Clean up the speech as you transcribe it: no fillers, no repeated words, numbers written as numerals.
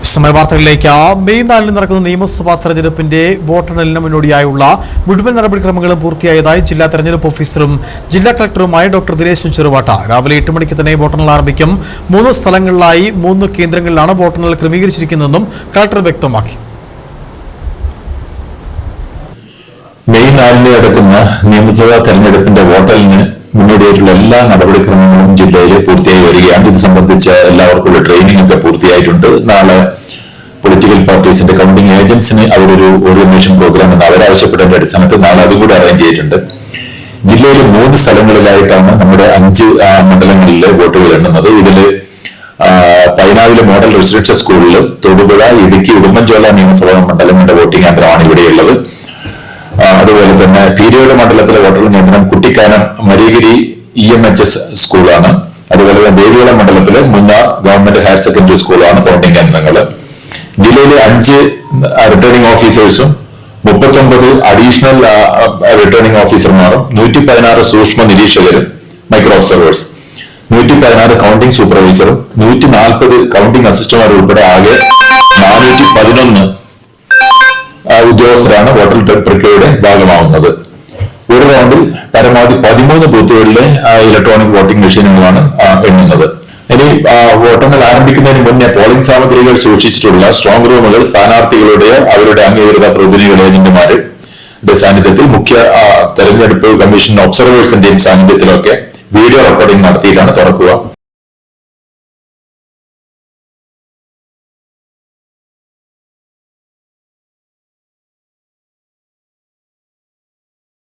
വാർത്തകളിലേക്ക്. മെയ് 4 നടക്കുന്ന നിയമസഭാ തെരഞ്ഞെടുപ്പിന്റെ വോട്ടെണ്ണലിന് മുന്നോടിയായുള്ള മുഴുവൻ നടപടിക്രമങ്ങളും പൂർത്തിയായതായി ജില്ലാ തെരഞ്ഞെടുപ്പ് ഓഫീസറും ജില്ലാ കളക്ടറുമായ ഡോക്ടർ ദിനേശൻ ചെറുവാട്ട. രാവിലെ 8 മണിക്ക് തന്നെ വോട്ടെണ്ണൽ ആരംഭിക്കും. 3 സ്ഥലങ്ങളിലായി 3 കേന്ദ്രങ്ങളിലാണ് വോട്ടെണ്ണൽ ക്രമീകരിച്ചിരിക്കുന്നതെന്നും കളക്ടർ വ്യക്തമാക്കി. മെയ് 4 നടക്കുന്ന നിയമസഭാ തെരഞ്ഞെടുപ്പിന്റെ വോട്ടെണ്ണലിന് മുന്നോടിയായിട്ടുള്ള എല്ലാ നടപടിക്രമങ്ങളും ജില്ലയിൽ പൂർത്തിയായി വരികയാണ്. ഇത് സംബന്ധിച്ച എല്ലാവർക്കുള്ള ട്രെയിനിങ് ഒക്കെ പൂർത്തിയായിട്ടുണ്ട്. നാളെ പൊളിറ്റിക്കൽ പാർട്ടീസിന്റെ കൗണ്ടിംഗ് ഏജൻസിന് അവരൊരു ഓറിയന്റേഷൻ പ്രോഗ്രാം എന്ന് അവരാവശ്യപ്പെട്ടതിന്റെ അടിസ്ഥാനത്തിൽ നാളെ അതും കൂടി അറേഞ്ച് ചെയ്തിട്ടുണ്ട്. ജില്ലയിൽ 3 സ്ഥലങ്ങളിലായിട്ടാണ് നമ്മുടെ 5 മണ്ഡലങ്ങളിലെ വോട്ടുകൾ എണ്ണുന്നത്. ഇതില് പൈനാവിലെ മോഡൽ റെസിഡൻഷ്യൽ സ്കൂളിൽ തൊടുപുഴ, ഇടുക്കി, ഉടുമ്പൻചോല നിയമസഭാ മണ്ഡലങ്ങളുടെ വോട്ടിംഗ് കേന്ദ്രമാണ് ഇവിടെയുള്ളത്. അതുപോലെ തന്നെ പീരിയോട് മണ്ഡലത്തിലെ വോട്ടെണ്ണൽ കേന്ദ്രം കുട്ടിക്കാനം മരിയഗിരി EMHS സ്കൂളാണ്. അതുപോലെ തന്നെ ദേവികുളം മണ്ഡലത്തിലെ മുന്നാർ ഗവൺമെന്റ് ഹയർ സെക്കൻഡറി സ്കൂളാണ് കൗണ്ടിംഗ് കേന്ദ്രങ്ങൾ. ജില്ലയിലെ 5 റിട്ടേണിംഗ് ഓഫീസേഴ്സും 39 അഡീഷണൽ റിട്ടേണിംഗ് ഓഫീസർമാരും 116 സൂക്ഷ്മ നിരീക്ഷകരും മൈക്രോ ഒബ്സർവേഴ്സ്, 116 കൗണ്ടിംഗ് സൂപ്പർവൈസറും 140 കൗണ്ടിംഗ് അസിസ്റ്റന്റുമാരും ഉൾപ്പെടെ ആകെ 411 ഉദ്യോഗസ്ഥരാണ് വോട്ടർ പ്രക്രിയയുടെ ഭാഗമാവുന്നത്. ഒരു റൗണ്ടിൽ പരമാവധി 13 ബൂത്തുകളിലെ ഇലക്ട്രോണിക് വോട്ടിംഗ് മെഷീനുകളാണ് എണ്ണുന്നത്. ഇനി വോട്ടെണ്ണൽ ആരംഭിക്കുന്നതിന് മുന്നേ പോളിംഗ് സാമഗ്രികൾ സൂക്ഷിച്ചിട്ടുള്ള സ്ട്രോങ് റൂമുകൾ സ്ഥാനാർത്ഥികളുടെയോ അവരുടെ അംഗീകൃത പ്രതിനിധികൾ ഏജന്റുമാരുടെ സാന്നിധ്യത്തിൽ മുഖ്യ തെരഞ്ഞെടുപ്പ് കമ്മീഷൻ ഒബ്സർവേഴ്സിന്റെയും സാന്നിധ്യത്തിലൊക്കെ വീഡിയോ റെക്കോർഡിംഗ് നടത്തിയിട്ടാണ് തുറക്കുക.